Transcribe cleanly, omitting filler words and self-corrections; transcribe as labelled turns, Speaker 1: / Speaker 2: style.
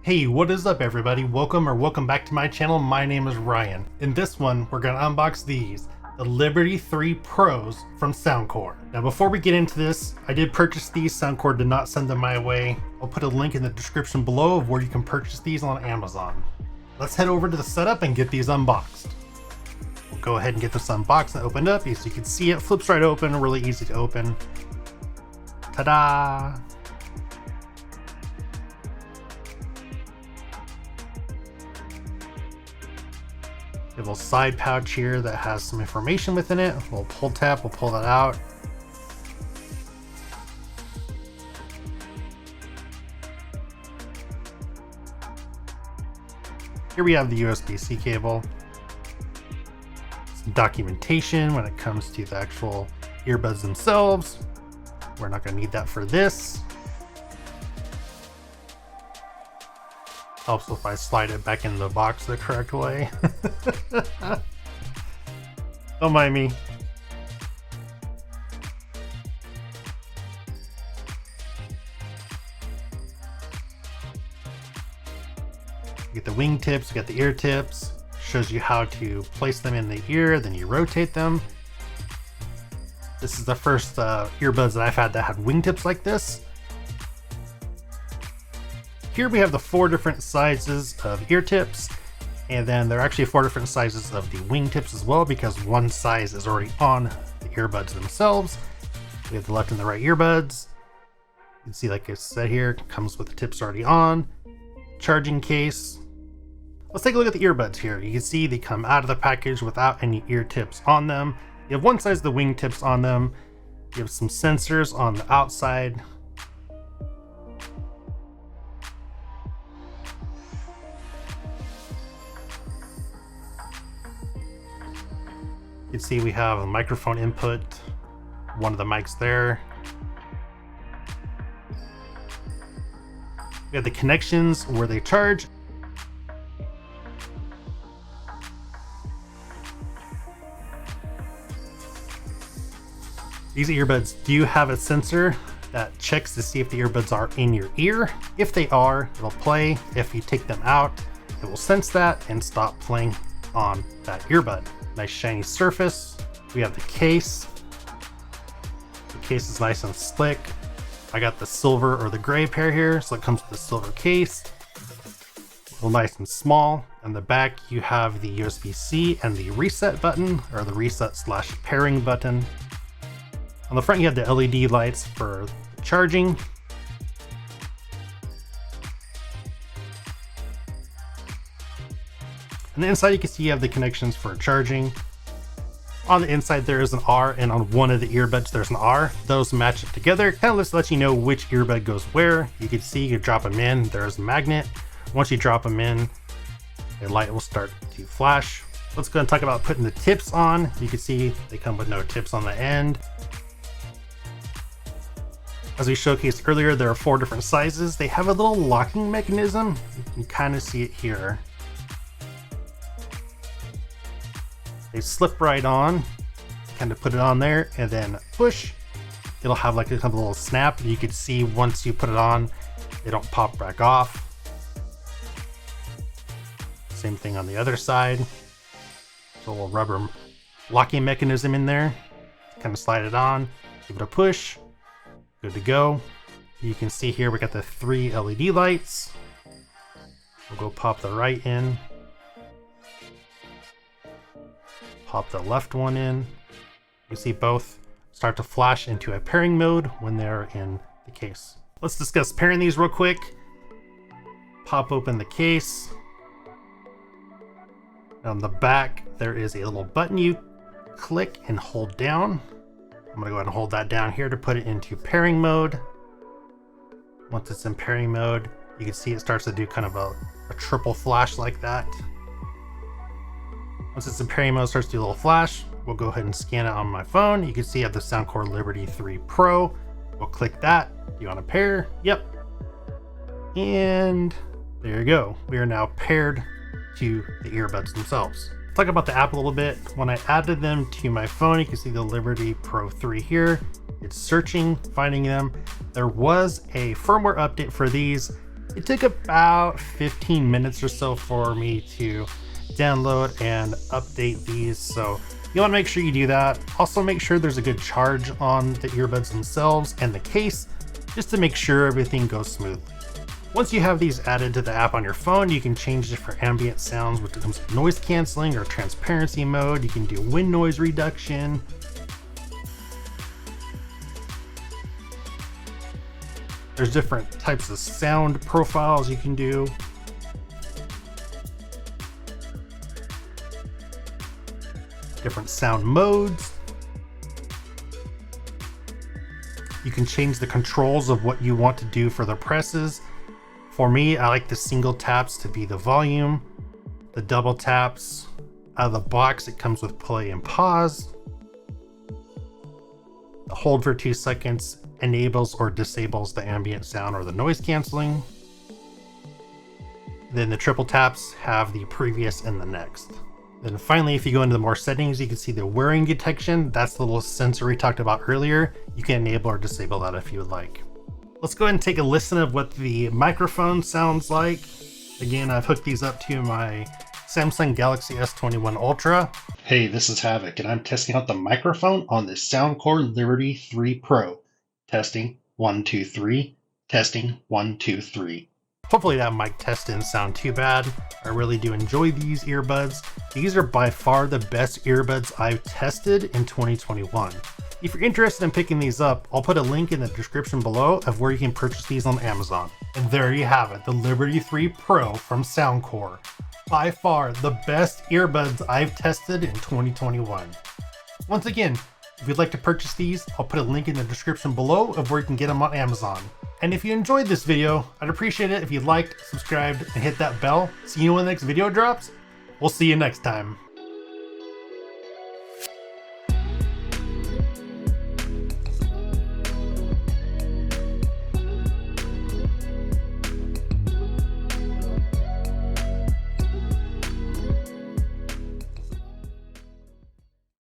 Speaker 1: Hey, what is up everybody? Welcome back to my channel. My name is Ryan. In this one, we're gonna unbox the Liberty 3 Pros from Soundcore. Now before we get into this, I did purchase these. Soundcore did not send them my way. I'll put a link in the description below of where you can purchase these on Amazon. Let's head over to the setup and get these unboxed. We'll go ahead and get this unboxed and opened up. As you can see, it flips right open, really easy to open. Ta-da! A little side pouch here that has some information within it. A little pull tab, we'll pull that out. Here we have the USB-C cable. Some documentation when it comes to the actual earbuds themselves. We're not going to need that for this. Helps if I slide it back into the box the correct way. Don't mind me. You get the wing tips, you get the ear tips. Shows you how to place them in the ear, then you rotate them. This is the first earbuds that I've had that had wingtips like this. Here we have the 4 different sizes of ear tips, and then there are actually 4 different sizes of the wing tips as well, because one size is already on the earbuds themselves. We have the left and the right earbuds. You can see, like I said here, it comes with the tips already on. Charging case. Let's take a look at the earbuds here. You can see they come out of the package without any ear tips on them. You have one size of the wing tips on them. You have some sensors on the outside. You can see we have a microphone input, one of the mics there. We have the connections where they charge. These earbuds do have a sensor that checks to see if the earbuds are in your ear. If they are, it'll play. If you take them out, it will sense that and stop playing on that earbud. Nice shiny surface. We have the case. The case is nice and slick. I got the silver or the gray pair here, so it comes with the silver case. A little nice and small. On the back, you have the USB-C and the reset button, or the reset/pairing button. On the front, you have the LED lights for charging. On the inside, you can see you have the connections for charging. On the inside, there is an R, and on one of the earbuds, there's an R. Those match up together. Kind of just lets you know which earbud goes where. You can see you drop them in. There's a magnet. Once you drop them in, the light will start to flash. Let's go and talk about putting the tips on. You can see they come with no tips on the end. As we showcased earlier, there are 4 different sizes. They have a little locking mechanism. You can kind of see it here. They slip right on, kind of put it on there, and then push. It'll have like a little snap. You can see once you put it on, they don't pop back off. Same thing on the other side. So a little rubber locking mechanism in there. Kind of slide it on, give it a push. Good to go. You can see here we got the 3 LED lights. We'll go pop the right in. Pop the left one in. You see both start to flash into a pairing mode when they're in the case. Let's discuss pairing these real quick. Pop open the case. On the back, there is a little button you click and hold down. I'm gonna go ahead and hold that down here to put it into pairing mode. Once it's in pairing mode, you can see it starts to do kind of a triple flash like that. Once it's in pairing mode, it starts to do a little flash. We'll go ahead and scan it on my phone. You can see I have the Soundcore Liberty 3 Pro. We'll click that. Do you want to pair? Yep. And there you go. We are now paired to the earbuds themselves. Talk about the app a little bit. When I added them to my phone, you can see the Liberty Pro 3 here. It's searching, finding them. There was a firmware update for these It took about 15 minutes or so for me to download and update these, so you want to make sure you do that. Also make sure there's a good charge on the earbuds themselves and the case, just to make sure everything goes smoothly. Once you have these added to the app on your phone, you can change it for ambient sounds, which comes with noise canceling or transparency mode. You can do wind noise reduction. There's different types of sound profiles you can do. Different sound modes. You can change the controls of what you want to do for the presses. For me, I like the single taps to be the volume, the double taps. Out of the box, it comes with play and pause. The hold for 2 seconds enables or disables the ambient sound or the noise canceling. Then the triple taps have the previous and the next. Then finally, if you go into the more settings, you can see the wearing detection. That's the little sensor we talked about earlier. You can enable or disable that if you would like. Let's go ahead and take a listen of what the microphone sounds like. Again, I've hooked these up to my Samsung Galaxy S21 Ultra. Hey, this is Havoc, and I'm testing out the microphone on the Soundcore Liberty 3 Pro. Testing 1 2 3. Testing 1 2 3. Hopefully that mic test didn't sound too bad. I really do enjoy these earbuds. These are by far the best earbuds I've tested in 2021. If you're interested in picking these up, I'll put a link in the description below of where you can purchase these on Amazon. And there you have it, the Liberty 3 Pro from Soundcore. By far the best earbuds I've tested in 2021. Once again, if you'd like to purchase these, I'll put a link in the description below of where you can get them on Amazon. And if you enjoyed this video, I'd appreciate it if you liked, subscribed, and hit that bell so you know when the next video drops. We'll see you next time.